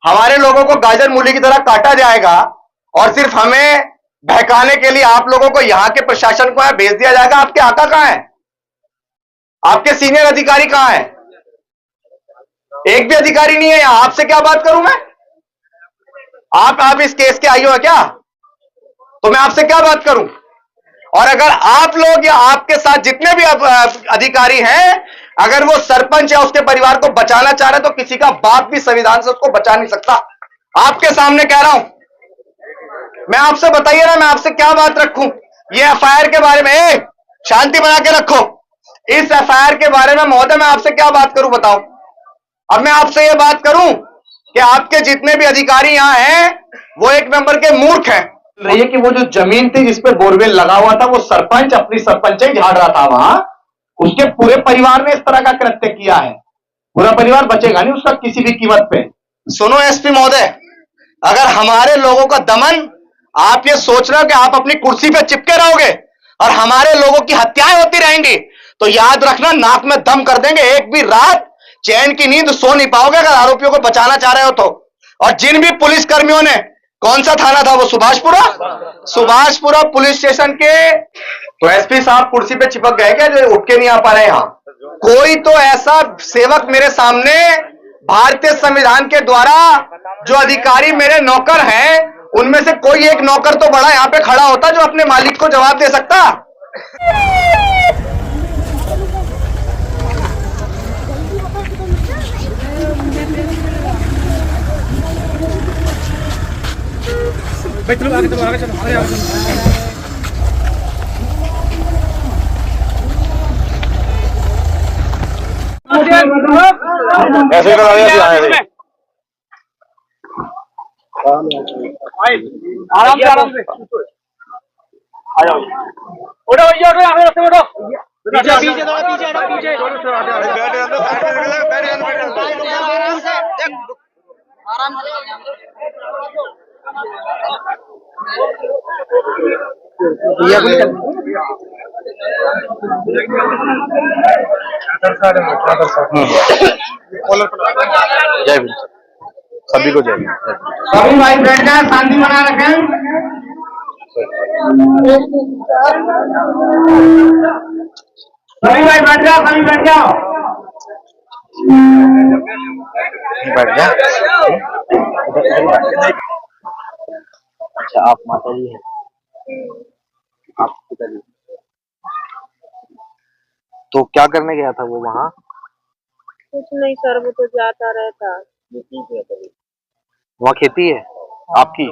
हमारे लोगों को गाजर मूली की तरह काटा जाएगा और सिर्फ हमें बहकाने के लिए आप लोगों को यहां के प्रशासन को भेज दिया जाएगा। आपके आका कहां है? आपके सीनियर अधिकारी कहां है? एक भी अधिकारी नहीं है यहां। आपसे क्या बात करूं मैं? आप इस केस के आईओ है क्या? तो मैं आपसे क्या बात करूं? और अगर आप लोग या आपके साथ जितने भी अधिकारी हैं, अगर वो सरपंच या उसके परिवार को बचाना चाह रहे तो किसी का बाप भी संविधान से उसको बचा नहीं सकता। आपके सामने कह रहा हूं मैं। आपसे बताइए ना, मैं आपसे क्या बात रखूं? ये एफआईआर के बारे में शांति बना के रखो। इस एफआईआर के बारे में महोदय मैं आपसे क्या बात करूं बताओ? अब मैं आपसे यह बात करूं कि आपके जितने भी अधिकारी यहां हैं वो एक नंबर के मूर्ख हैं। रही है कि वो जो जमीन थी जिस पे बोरवेल लगा हुआ था, वो सरपंच अपनी सरपंच झाड़ रहा था वहां, उसके पूरे परिवार ने इस तरह का कृत्य किया है। पूरा परिवार बचेगा नहीं उसका किसी भी कीमत पे। सुनो एसपी महोदय, अगर हमारे लोगों का दमन, आप ये सोच रहे हो कि आप अपनी कुर्सी पे चिपके रहोगे और हमारे लोगों की हत्याएं होती रहेंगी, तो याद रखना नाक में दम कर देंगे। एक भी रात चैन की नींद सो नहीं पाओगे अगर आरोपियों को बचाना चाह रहे हो तो। और जिन भी पुलिस कर्मियों ने, कौन सा थाना था वो? सुभाषपुरा पुलिस स्टेशन के। तो एसपी साहब कुर्सी पे चिपक गए क्या जो उठ के नहीं आ पा रहे यहां? कोई तो ऐसा सेवक मेरे सामने, भारतीय संविधान के द्वारा जो अधिकारी मेरे नौकर हैं, उनमें से कोई एक नौकर तो बड़ा यहां पे खड़ा होता जो अपने मालिक को जवाब दे सकता। भाई चलो आगे चलो, आगे चलो, आगे चलो। ऐसे करा दिया आराम से आराम से आ जाओ। उठो भैया, उठो, आगे रास्ते में उठो। पीछे पीछे थोड़ा पीछे हटो, पीछे बैठे अंदर, बैठे आराम से देख, आराम से भैया को जय भीम सभी को जय भीम। सभी भाई बैठ जाए, शांति बना रखें। सभी भाई बैठ जाओ, सभी बैठ जाओ, बैठ जाओ। अच्छा आप माता जी हैं? आप पिताजी? तो क्या करने गया था वो वहाँ? कुछ नहीं सर, वो तो जाता रहता। वहाँ खेती है आपकी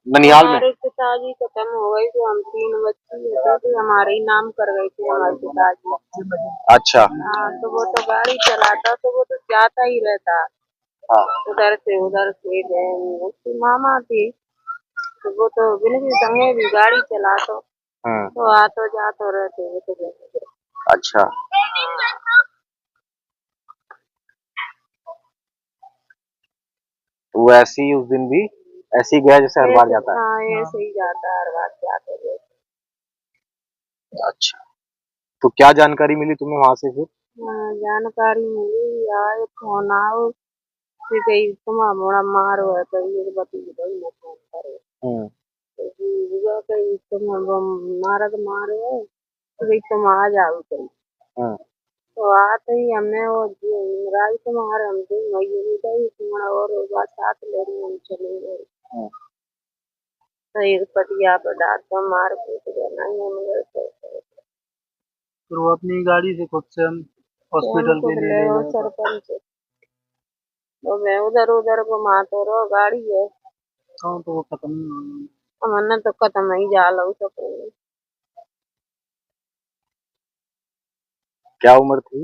ननिहाल में? हमारे पिताजी खत्म हो गए तो हम 3 बच्चे होते थे, हमारे ही नाम कर गए थे हमारे पिताजी। अच्छा हाँ, तो वो तो गाड़ी चलाता तो वो तो जाता ही रहता। हाँ। उधर से उसकी मामा थी, तो वो तो बिल्कुल संगे भी गाड़ी चलातो, तो आतो जातो रहते वो तो। अच्छा तो वो ऐसे ही उस दिन भी ऐसे ही गया जैसे हर बार जाता है? हाँ, ऐसे ही जाता हर बार जाते रहते। अच्छा तो क्या जानकारी मिली तुम्हें वहां से फिर? जानकारी मिली आए फोन आओ कि कहीं तुम्हारा मोड़ा मारो है, कहीं एक बती भाई मैं फोन करे तो कहीं तुम मारत मारे है तो कहीं तुम आ जाओ कहीं। तो आते ही हमने वो राज कुमार हमसे मयूरी गई तुम्हारा और बात साथ ले रही हम चले गए। तो एक पटिया पर डांट तो मार पीट गया नहीं हम गए फिर वो अपनी गाड़ी से खुद से हम हॉस्पिटल के लिए ले गए। सरपंच तो मैं उधर उधर घुमाते रहो गाड़ी है। हाँ तो वो खत्म नहीं हुई। हमने तो खत्म ही जाला सके। क्या उम्र थी?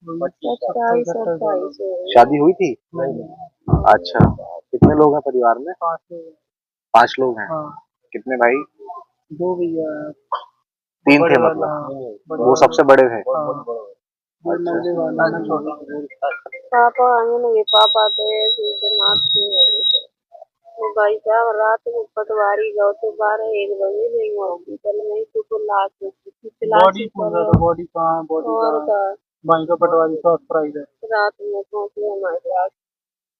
27-28 शादी हुई थी? अच्छा कितने लोग हैं परिवार में? 5 लोग हैं। कितने भाई? 2 भैया 3 थे मतलब? वो सबसे बड़े थे? पापा ये पापा तो ऐसे दिमाग से तो भाई साहब रात को पटवारी गए तो 12-1 बजे गई हॉस्पिटल में तो लाश बॉडी पूछ रहा था, बॉडी कहाँ है, बॉडी और कहाँ है? भाई का पटवारी साथ प्राइवेट रात में पहुंचे हमारे पास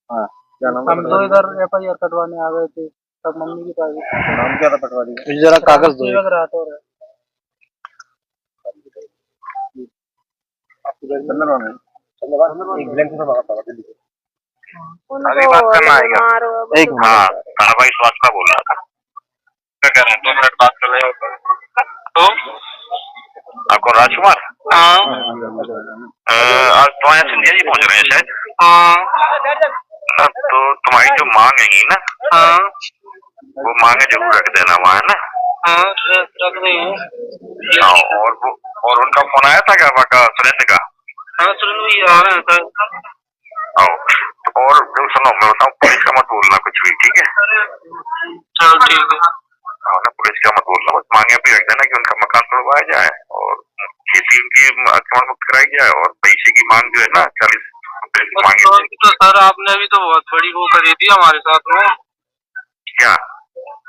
हाँ, क्या नाम? हम तो इधर FIR कटवाने आ गए थे, तब मम्मी की पास। नाम क्या था पटवारी का? जरा कागज दो। लग रहा तो एक ब्लैंक से बात था दिल्ली से। अभी बात करना आएगा। एक मिनट, भाई स्वास्थ्य का बोल रहा था, क्या कह रहे हैं? 2 मिनट बात कर रहे हो तो आपको राजकुमार, हाँ आज तुम्हारे सिंधिया जी पहुंच रहे हैं शायद, हाँ तो तुम्हारी जो मांग है ना, हाँ वो मांगे जरूर रख देना वहाँ, है ना? हाँ रख रही हूँ। और उनका फोन आया था क्या का सुरेंद्र का? हाँ सुरेंद्र भाई आ रहे हैं सर। और सुनो मैं बताऊँ, पुलिस का मत बोलना कुछ भी, ठीक है? चलो ठीक है। ना पुलिस का मत बोलना, बस मांगे भी रख देना कि उनका मकान तोड़वाया जाए और खेती उनकी अतिक्रमण मुक्त कराई जाए और पैसे की मांग जो है ना 40 रुपए मांगे। तो सर आपने अभी तो बहुत बड़ी वो करी थी हमारे साथ में। क्या?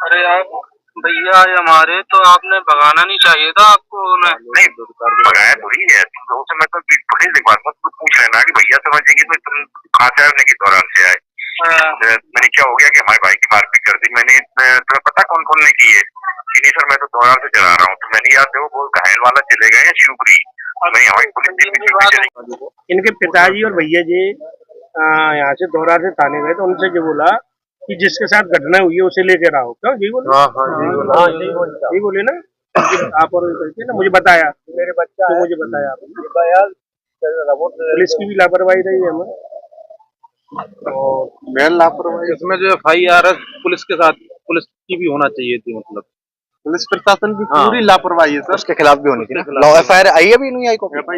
अरे आप भैया हमारे तो आपने भगाना नहीं चाहिए था आपको। नहीं भगाया थोड़ी है, तो उस समय तो पुलिस एक बात मत पूछ लेना कि भैया समझेगी तो तुम कहाँ से आने के दौरान से आए। मैंने क्या हो गया कि हमारे भाई की मारपीट कर दी मैंने, तुम्हें पता कौन कौन ने की है? नहीं सर मैं तो दौरान से चला रहा हूँ, तो मैंने याद है वो घायल वाला चले गए हैं शिवपुरी, नहीं हमारी पुलिस। इनके पिताजी और भैया जी यहाँ से दौरा से थाने गए तो उनसे जो बोला कि जिसके साथ घटना हुई है उसे लेकर आओ। क्यों यही बोले? यही बोले ना आप, और करके ना मुझे बताया मेरे बच्चा तो मुझे बताया पुलिस की भी लापरवाही रही है हमें, और लापरवाही इसमें जो FIR है पुलिस के साथ पुलिस की भी होना चाहिए थी, मतलब पुलिस प्रशासन की पूरी लापरवाही है सर, उसके खिलाफ भी होनी थी। FIR आई अभी नहीं आई को? FIR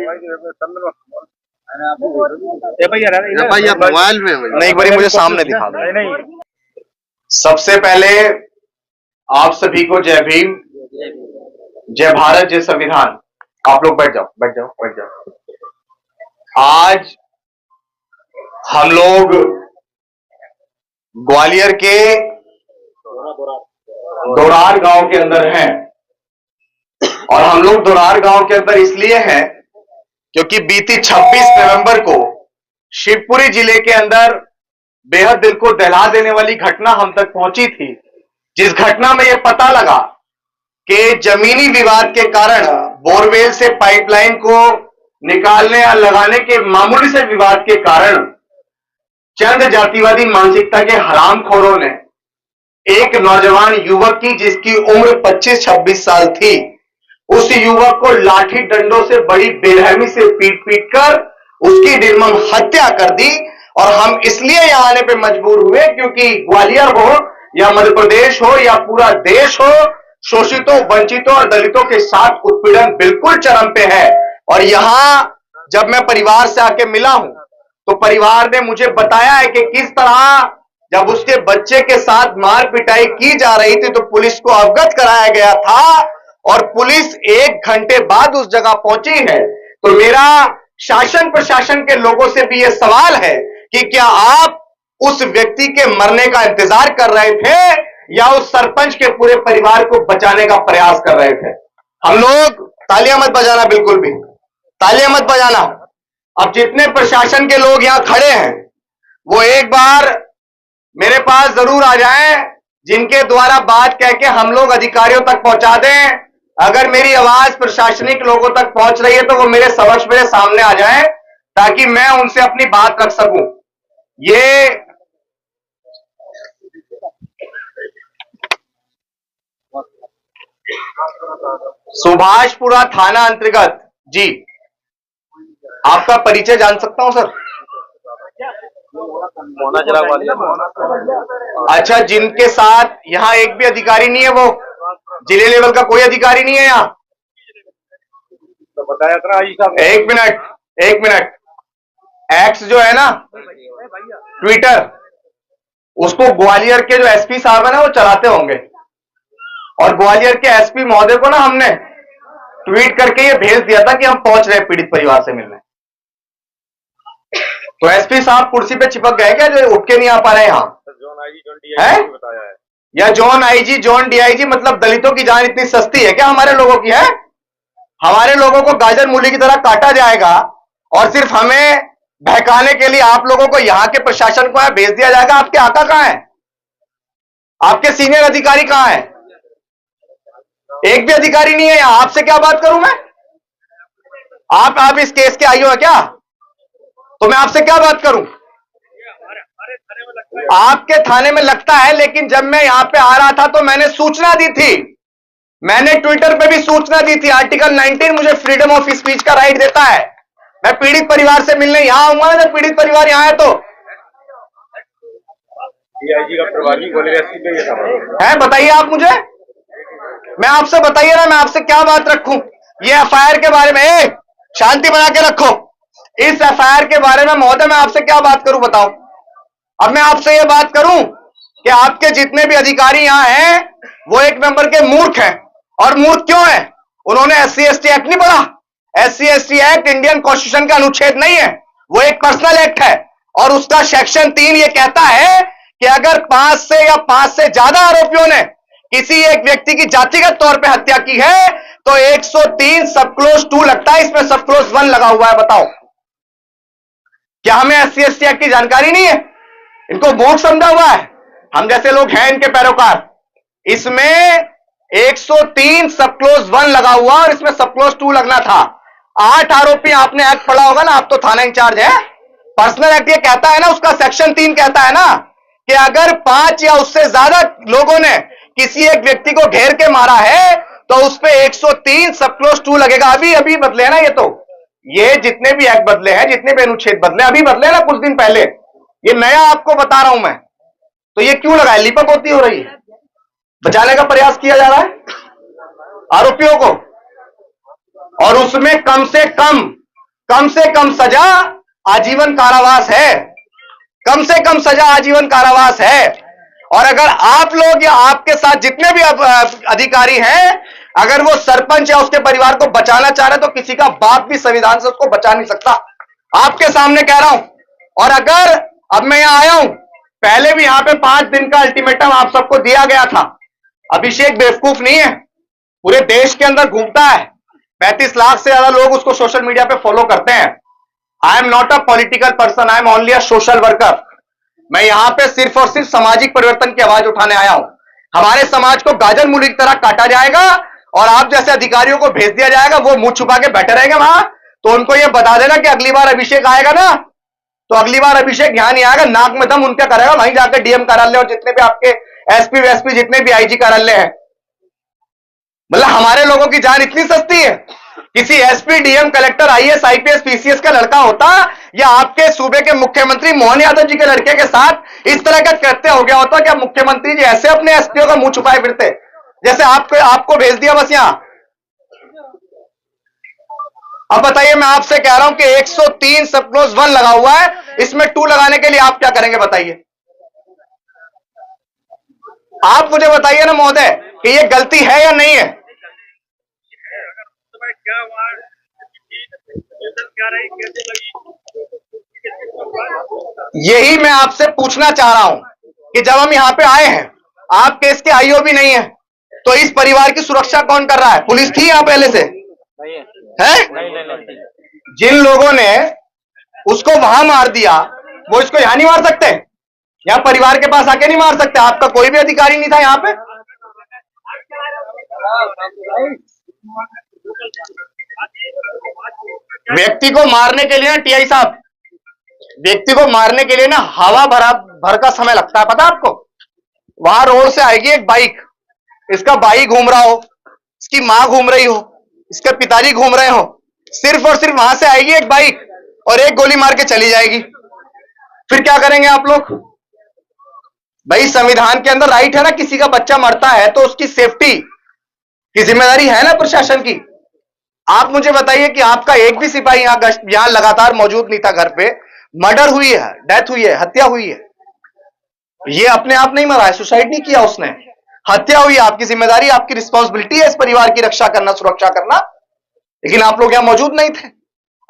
मोबाइल में नहीं, एक बार मुझे सामने दिखा दो। सबसे पहले आप सभी को जय भीम, जय भारत, जय संविधान। आप लोग बैठ जाओ बैठ जाओ बैठ जाओ। आज हम लोग ग्वालियर के दोरार गांव के अंदर हैं, और हम लोग दोरार गांव के अंदर इसलिए हैं क्योंकि बीती 26 नवंबर को शिवपुरी जिले के अंदर बेहद दिल को दहला देने वाली घटना हम तक पहुंची थी, जिस घटना में यह पता लगा कि जमीनी विवाद के कारण बोरवेल से पाइपलाइन को निकालने या लगाने के मामूली से विवाद के कारण चंद जातिवादी मानसिकता के हरामखोरों ने एक नौजवान युवक की, जिसकी उम्र 25-26 साल थी, उस युवक को लाठी डंडों से बड़ी बेरहमी से पीट कर उसकी निर्मम हत्या कर दी। और हम इसलिए यहां आने पे मजबूर हुए क्योंकि ग्वालियर हो या मध्य प्रदेश हो या पूरा देश हो, शोषितों, वंचितों और दलितों के साथ उत्पीड़न बिल्कुल चरम पे है। और यहां जब मैं परिवार से आके मिला हूं तो परिवार ने मुझे बताया है कि किस तरह जब उसके बच्चे के साथ मार पिटाई की जा रही थी तो पुलिस को अवगत कराया गया था और पुलिस 1 घंटे बाद उस जगह पहुंची है। तो मेरा शासन प्रशासन के लोगों से भी यह सवाल है कि क्या आप उस व्यक्ति के मरने का इंतजार कर रहे थे या उस सरपंच के पूरे परिवार को बचाने का प्रयास कर रहे थे? हम लोग तालियां मत बजाना, बिल्कुल भी तालियां मत बजाना। अब जितने प्रशासन के लोग यहां खड़े हैं वो एक बार मेरे पास जरूर आ जाएं, जिनके द्वारा बात कह के हम लोग अधिकारियों तक पहुंचा दें। अगर मेरी आवाज प्रशासनिक लोगों तक पहुंच रही है तो वो मेरे समक्ष मेरे सामने आ जाएं ताकि मैं उनसे अपनी बात रख सकूं। ये सुभाषपुरा थाना अंतर्गत जी, आपका परिचय जान सकता हूं सर? अच्छा, जिनके साथ यहाँ एक भी अधिकारी नहीं है, वो जिले लेवल का कोई अधिकारी नहीं है यहाँ? तो बताया था। एक मिनट एक्स जो है ना ट्विटर, उसको ग्वालियर के जो एसपी साहब है ना वो चलाते होंगे, और ग्वालियर के एसपी महोदय को ना हमने ट्वीट करके ये भेज दिया था कि हम पहुंच रहे पीड़ित परिवार से मिलने। तो एसपी साहब कुर्सी पे चिपक गए क्या जो उठ के नहीं आ पा रहे यहाँ? है या जॉन आईजी जॉन डीआईजी, मतलब दलितों की जान इतनी सस्ती है क्या हमारे लोगों की? है हमारे लोगों को गाजर मूली की तरह काटा जाएगा और सिर्फ हमें बहकाने के लिए आप लोगों को यहां के प्रशासन को भेज दिया जाएगा। आपके आका कहां है? आपके सीनियर अधिकारी कहां है? एक भी अधिकारी नहीं है यहां। आपसे क्या बात करूं मैं? आप इस केस के आईओ है क्या? तो मैं आपसे क्या बात करूं? आपके थाने में लगता है, लेकिन जब मैं यहां पे आ रहा था तो मैंने सूचना दी थी, मैंने ट्विटर पे भी सूचना दी थी। आर्टिकल 19 मुझे फ्रीडम ऑफ स्पीच का राइट देता है। मैं पीड़ित परिवार से मिलने यहां आऊंगा ना, जब पीड़ित परिवार यहां है तो डीआईजी का प्रभारी है। बताइए आप मुझे, मैं आपसे बताइए ना, मैं आपसे क्या बात रखूं? ये एफआईआर के बारे में शांति बना के रखो। इस एफआईआर के बारे में महोदय मैं आपसे क्या बात करूं बताओ? अब मैं आपसे ये बात करूं कि आपके जितने भी अधिकारी यहां हैं वो एक नंबर के मूर्ख हैं। और मूर्ख क्यों है? उन्होंने SC/ST एक्ट नहीं पढ़ा। SC/ST एक्ट इंडियन कॉन्स्टिट्यूशन का अनुच्छेद नहीं है, वो एक पर्सनल एक्ट है। और उसका सेक्शन 3 ये कहता है कि अगर 5 से या 5 से ज्यादा आरोपियों ने किसी एक व्यक्ति की जातिगत तौर पे हत्या की है तो 103 सब क्लोज 2 लगता है। इसमें सब क्लोज 1 लगा हुआ है। बताओ, क्या हमें SC/ST एक्ट की जानकारी नहीं है? इनको मूर्ख समझा हुआ है। हम जैसे लोग हैं इनके पैरोकार। इसमें 103 सब क्लोज 1 लगा हुआ और इसमें सब क्लोज 2 लगना था। 8 आरोपी, आपने एक्ट पढ़ा होगा ना, आप तो थाना इंचार्ज है। पर्सनल एक्ट ये कहता है ना, उसका सेक्शन 3 कहता है ना कि अगर 5 या उससे ज्यादा लोगों ने किसी एक व्यक्ति को घेर के मारा है तो उस पे 103 सब क्लोज 2 लगेगा। अभी अभी बदले हैं ना ये जितने भी एक्ट बदले हैं, जितने भी अनुच्छेद बदले, अभी बदले ना कुछ दिन पहले। ये नया आपको बता रहा हूं मैं। तो ये क्यों लगा है? लिपापोती हो रही है, बचाने का प्रयास किया जा रहा है आरोपियों को। और उसमें कम से कम सजा आजीवन कारावास है। कम से कम सजा आजीवन कारावास है। और अगर आप लोग या आपके साथ जितने भी अधिकारी हैं, अगर वो सरपंच या उसके परिवार को बचाना चाह रहे तो किसी का बाप भी संविधान से उसको बचा नहीं सकता। आपके सामने कह रहा हूं। और अगर अब मैं यहां आया हूं, पहले भी यहां पे 5 दिन का अल्टीमेटम आप सबको दिया गया था। अभिषेक बेवकूफ नहीं है, पूरे देश के अंदर घूमता है। 35 लाख से ज्यादा लोग उसको सोशल मीडिया पे फॉलो करते हैं। I am not a political person, I am only a social worker. मैं यहां पे सिर्फ और सिर्फ सामाजिक परिवर्तन की आवाज उठाने आया हूं। हमारे समाज को गाजर मूली की तरह काटा जाएगा और आप जैसे अधिकारियों को भेज दिया जाएगा, वो मुंह छुपा के बैठे रहेंगे वहां। तो उनको यह बता देना कि अगली बार अभिषेक आएगा ना, तो अगली बार अभिषेक यहां नहीं आएगा, नाक में दम उनका करेगा वहीं जाकर डीएम कार्यालय और जितने भी आपके एसपी वेसपी जितने भी आईजी कार्यालय हैं। मतलब हमारे लोगों की जान इतनी सस्ती है? किसी SP, DM, collector, IAS, IPS, PCS का लड़का होता या आपके सूबे के मुख्यमंत्री मोहन यादव जी के लड़के के साथ इस तरह का कृत्य हो गया होता, क्या मुख्यमंत्री जी ऐसे अपने एसपीओ का मुंह छुपाए फिरते जैसे आपको भेज दिया बस यहां? अब बताइए, मैं आपसे कह रहा हूं कि 103 सब क्लोज 1 लगा हुआ है, इसमें 2 लगाने के लिए आप क्या करेंगे बताइए? आप मुझे बताइए ना महोदय कि ये गलती है या नहीं है? यही मैं आपसे पूछना चाह रहा हूं कि जब हम यहां पे आए हैं, आप केस के आईओ भी नहीं है, तो इस परिवार की सुरक्षा कौन कर रहा है? पुलिस थी यहां पहले से है? जिन लोगों ने उसको वहां मार दिया वो इसको यहां नहीं मार सकते? यहां परिवार के पास आके नहीं मार सकते? आपका कोई भी अधिकारी नहीं था यहां पे? व्यक्ति को मारने के लिए ना टीआई साहब, व्यक्ति को मारने के लिए ना हवा भर का समय लगता है, पता आपको? वहां रोड से आएगी एक बाइक, इसका भाई घूम रहा हो, इसकी मां घूम रही हो, इसके पिताजी घूम रहे हो, सिर्फ और सिर्फ वहां से आएगी एक बाइक और एक गोली मार के चली जाएगी। फिर क्या करेंगे आप लोग? भाई संविधान के अंदर राइट है ना, किसी का बच्चा मरता है तो उसकी सेफ्टी की जिम्मेदारी है ना प्रशासन की। आप मुझे बताइए कि आपका एक भी सिपाही यहां लगातार मौजूद नहीं था घर पे, मर्डर हुई है, डेथ हुई है, हत्या हुई है। ये अपने आप नहीं मरा है, सुसाइड नहीं किया उसने, हत्या हुई है। आपकी जिम्मेदारी, आपकी रिस्पॉन्सिबिलिटी है इस परिवार की रक्षा करना, सुरक्षा करना। लेकिन आप लोग यहां मौजूद नहीं थे।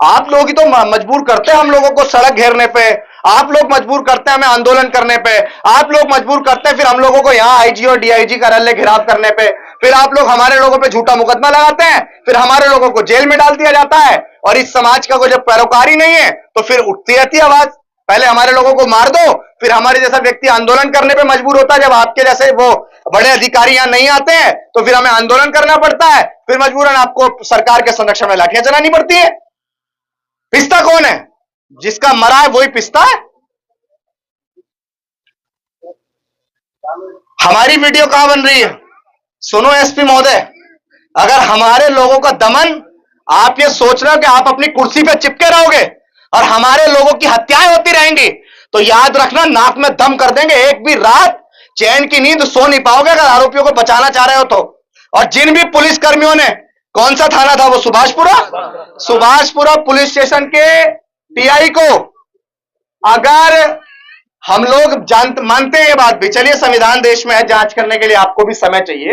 आप लोग ही तो मजबूर करते हैं हम लोगों को सड़क घेरने पे, आप लोग मजबूर करते हैं हमें आंदोलन करने पे, आप लोग मजबूर करते हैं फिर हम लोगों को यहां आईजी और डीआईजी कार्यालय घेराव करने पे, फिर आप लोग हमारे लोगों पे झूठा मुकदमा लगाते हैं, फिर हमारे लोगों को जेल में डाल दिया जाता है, और इस समाज का कोई जब पैरोकारी नहीं है तो फिर उठती रहती है आवाज, पहले हमारे लोगों को मार दो, फिर हमारे जैसा व्यक्ति आंदोलन करने पे मजबूर होता है। जब आपके जैसे वो बड़े अधिकारी यहां नहीं आते हैं तो फिर हमें आंदोलन करना पड़ता है, फिर मजबूरन आपको सरकार के संरक्षण में लाठियां चलानी पड़ती है। पिसता कौन है? जिसका मरा है वही पिसता है। हमारी वीडियो कहां बन रही है? सुनो एसपी महोदय, अगर हमारे लोगों का दमन, आप ये सोच रहे हो कि आप अपनी कुर्सी पे चिपके रहोगे और हमारे लोगों की हत्याएं होती रहेंगी, तो याद रखना नाक में दम कर देंगे। एक भी रात चैन की नींद सो नहीं पाओगे अगर आरोपियों को बचाना चाह रहे हो तो। और जिन भी पुलिस कर्मियों ने, कौन सा थाना था वो, सुभाषपुरा पुलिस स्टेशन के टीआई को, अगर हम लोग मानते हैं ये बात भी, चलिए संविधान देश में है, जांच करने के लिए आपको भी समय चाहिए,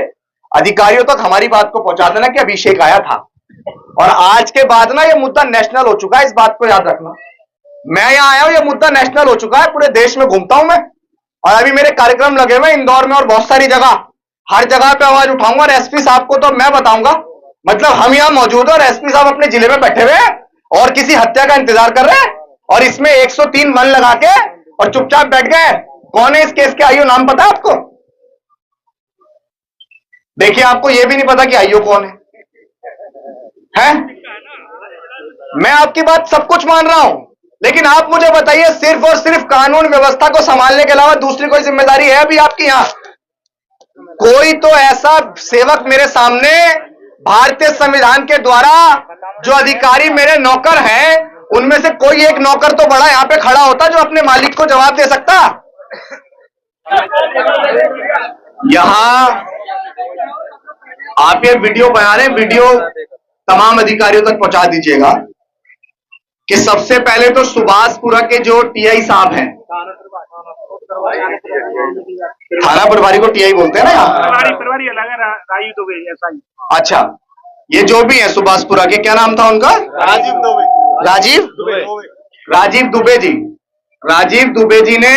अधिकारियों तक हमारी बात को पहुंचा देना कि अभिषेक आया था, और आज के बाद ना ये मुद्दा नेशनल हो चुका है, इस बात को याद रखना। मैं यहां आया हूं, ये मुद्दा नेशनल हो चुका है, पूरे देश में घूमता हूं मैं, और अभी मेरे कार्यक्रम लगे हुए इंदौर में और बहुत सारी जगह, हर जगह पे आवाज उठाऊंगा। और एसपी साहब को तो मैं बताऊंगा, मतलब हम यहां मौजूद हैं और एसपी साहब अपने जिले में बैठे हुए हैं और किसी हत्या का इंतजार कर रहे हैं, और इसमें 103 मन लगा के और चुपचाप बैठ गए। कौन है इस केस के आईओ, नाम पता है आपको? देखिए, आपको यह भी नहीं पता कि आईओ कौन है? मैं आपकी बात सब कुछ मान रहा हूं, लेकिन आप मुझे बताइए, सिर्फ और सिर्फ कानून व्यवस्था को संभालने के अलावा दूसरी कोई जिम्मेदारी है अभी आपकी यहां? कोई तो ऐसा सेवक मेरे सामने, भारतीय संविधान के द्वारा जो अधिकारी मेरे नौकर हैं, उनमें से कोई एक नौकर तो बड़ा यहां पे खड़ा होता जो अपने मालिक को जवाब दे सकता। यहां आप ये वीडियो बना रहे हैं, वीडियो तमाम अधिकारियों तक पहुंचा दीजिएगा कि सबसे पहले तो सुभाषपुरा के जो टीआई साहब हैं, थाना प्रभारी को टीआई बोलते हैं ना यहाँ, अच्छा, ये जो भी है सुभाषपुरा के, क्या नाम था उनका? राजीव दुबे जी ने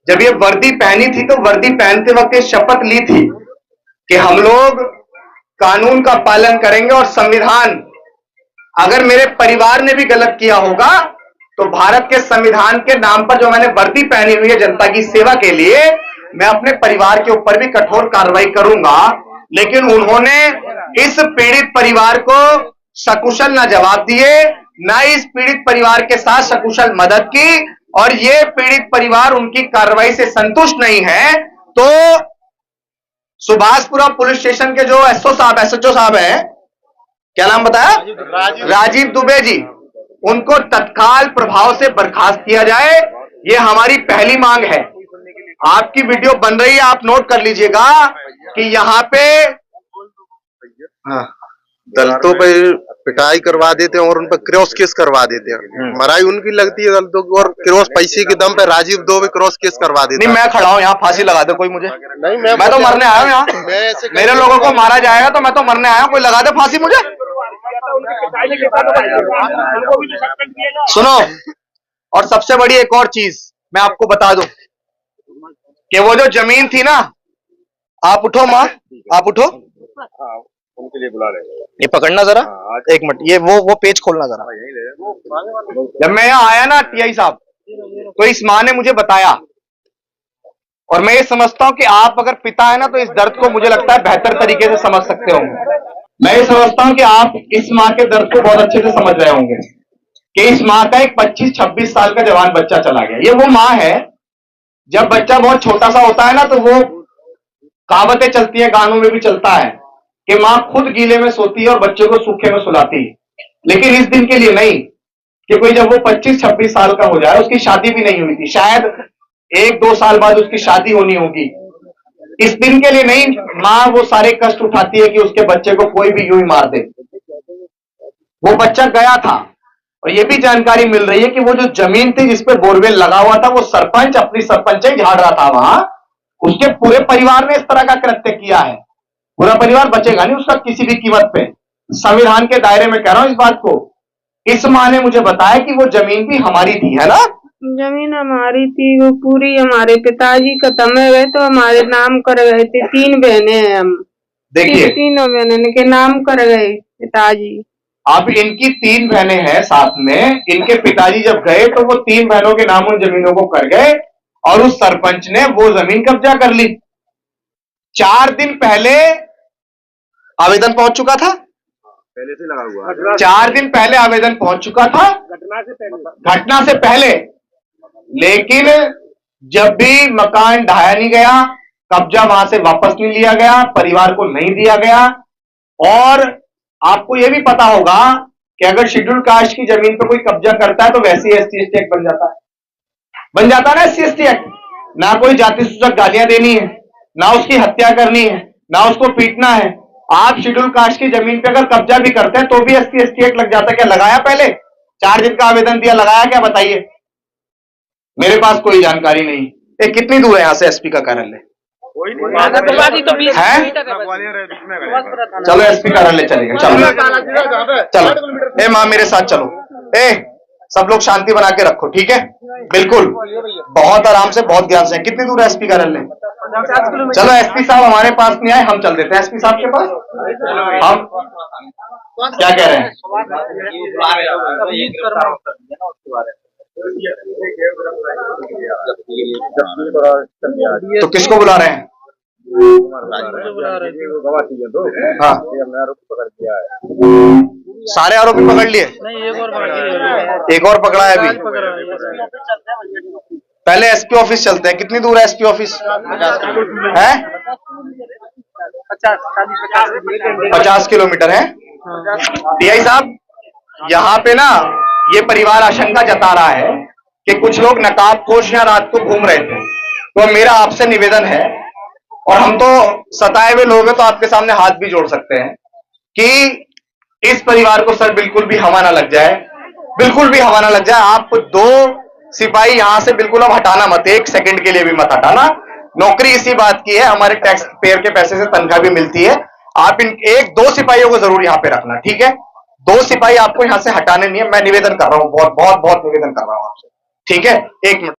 जब ये वर्दी पहनी थी तो वर्दी पहनते वक्त ये शपथ ली थी कि हम लोग कानून का पालन करेंगे और संविधान, अगर मेरे परिवार ने भी गलत किया होगा तो भारत के संविधान के नाम पर जो मैंने वर्दी पहनी हुई है जनता की सेवा के लिए, मैं अपने परिवार के ऊपर भी कठोर कार्रवाई करूंगा। लेकिन उन्होंने इस पीड़ित परिवार को सकुशल न जवाब दिए, न इस पीड़ित परिवार के साथ सकुशल मदद की, और ये पीड़ित परिवार उनकी कार्रवाई से संतुष्ट नहीं है, तो सुभाषपुरा पुलिस स्टेशन के जो एसओ साहब हैं, क्या नाम बताया? राजीव दुबे जी, उनको तत्काल प्रभाव से बर्खास्त किया जाए, ये हमारी पहली मांग है। आपकी वीडियो बन रही है, आप नोट कर लीजिएगा कि यहाँ पे दलितों पे पिटाई करवा देते हैं और उन पर क्रॉस केस करवा देते हैं, मराई उनकी लगती है दलितों को, और क्रॉस पैसे के दम पे राजीव दुबे क्रॉस केस करवा देते हैं। नहीं, मैं खड़ा हूँ यहाँ, फांसी लगा दे कोई मुझे। नहीं, मैं तो मरने आया हूँ यहाँ, मेरे लोगों को मारा जाएगा तो मैं तो मरने आया हूँ, कोई लगा दे फांसी मुझे। सुनो, और सबसे बड़ी एक और चीज मैं आपको बता दूं कि वो जो जमीन थी ना, आप उठो माँ, आप उठो, उनके लिए बुला रहे, ये पकड़ना जरा, एक मिनट, ये वो पेज खोलना जरा। जब मैं यहाँ आया ना टीआई साहब, तो इस माँ ने मुझे बताया, और मैं ये समझता हूँ कि आप अगर पिता है ना तो इस दर्द को मुझे लगता है बेहतर तरीके से समझ सकते होंगे। मैं ये समझता हूँ कि आप इस माँ के दर्द को बहुत अच्छे से समझ रहे होंगे कि इस माँ का एक 25-26 साल का जवान बच्चा चला गया। ये वो माँ है, जब बच्चा बहुत छोटा सा होता है ना तो वो कहावतें चलती हैं, गानों में भी चलता है कि माँ खुद गीले में सोती है और बच्चे को सूखे में सुलाती है, लेकिन इस दिन के लिए नहीं कि कोई जब वो 25-26 साल का हो जाए, उसकी शादी भी नहीं हुई थी, शायद 1-2 साल बाद उसकी शादी होनी होगी, इस दिन के लिए नहीं, माँ वो सारे कष्ट उठाती है कि उसके बच्चे को कोई भी यूं ही मार दे। वो बच्चा गया था, और ये भी जानकारी मिल रही है कि वो जो जमीन थी जिसपे बोरवेल लगा हुआ था, वो सरपंच अपनी सरपंचाई झाड़ रहा था वहां, उसके पूरे परिवार ने इस तरह का कृत्य किया है। पूरा परिवार बचेगा नहीं उसका किसी भी कीमत पे, संविधान के दायरे में कह रहा हूं इस बात को। इस माँ ने मुझे बताया कि वो जमीन भी हमारी थी, है ना? जमीन हमारी थी, वो पूरी हमारे पिताजी खत्म हो गए तो हमारे नाम कर गए थे, 3 बहनें हैं हम। देखिए तीनों बहनों के नाम कर गए पिताजी। अब इनकी 3 बहनें हैं साथ में, इनके पिताजी जब गए तो वो 3 बहनों के नाम उन जमीनों को कर गए और उस सरपंच ने वो जमीन कब्जा कर ली। 4 दिन पहले आवेदन पहुंच चुका था, पहले से लगा हुआ 4 दिन पहले आवेदन पहुंच चुका था घटना से पहले, लेकिन जब भी मकान ढाया नहीं गया, कब्जा वहां से वापस नहीं लिया गया, परिवार को नहीं दिया गया। और आपको यह भी पता होगा कि अगर शेड्यूल कास्ट की जमीन पर कोई कब्जा करता है तो वैसे ही SC ST एक्ट बन जाता है ना SC ST एक्ट। ना कोई जाति सूचक गालियां देनी है, ना उसकी हत्या करनी है, ना उसको पीटना है। आप शेड्यूल कास्ट की जमीन पे अगर कब्जा भी करते हैं तो भी SC ST एक्ट लग जाता है। क्या लगाया? पहले 4 दिन का आवेदन दिया, लगाया क्या? बताइए, मेरे पास कोई जानकारी नहीं। ये कितनी दूर है यहां से SP का कार्यालय? है? चलो SP कार्यालय चलेंगे, चलो ए माँ मेरे साथ चलो। सब लोग शांति बना के रखो, ठीक है? बिल्कुल, बहुत आराम से, बहुत ध्यान से। कितनी दूर है SP कार्यालय? चलो SP साहब हमारे पास नहीं आए, हम चल देते हैं SP साहब के पास। हम क्या कह रहे हैं? तो किसको बुला रहे हैं? हाँ, सारे आरोपी पकड़ लिए? एक और पकड़ा है अभी। पहले SP ऑफिस चलते हैं। कितनी दूर है SP ऑफिस? है 50 किलोमीटर है। DI साहब, यहाँ पे ना ये परिवार आशंका जता रहा है कि कुछ लोग नकाबपोश यहाँ रात को घूम रहे थे। तो मेरा आपसे निवेदन है, और हम तो सताए हुए लोग हैं तो आपके सामने हाथ भी जोड़ सकते हैं, कि इस परिवार को सर बिल्कुल भी हवा ना लग जाए, बिल्कुल भी हवा ना लग जाए। आप 2 सिपाही यहां से बिल्कुल अब हटाना मत, 1 सेकंड के लिए भी मत हटाना। नौकरी इसी बात की है, हमारे टैक्स पेयर के पैसे से तनख्वाह भी मिलती है। आप इन 1-2 सिपाहियों को जरूर यहां पे रखना, ठीक है? 2 सिपाही आपको यहां से हटाने नहीं है। मैं निवेदन कर रहा हूं, बहुत बहुत बहुत निवेदन कर रहा हूं आपसे, ठीक है? 1 मिनट।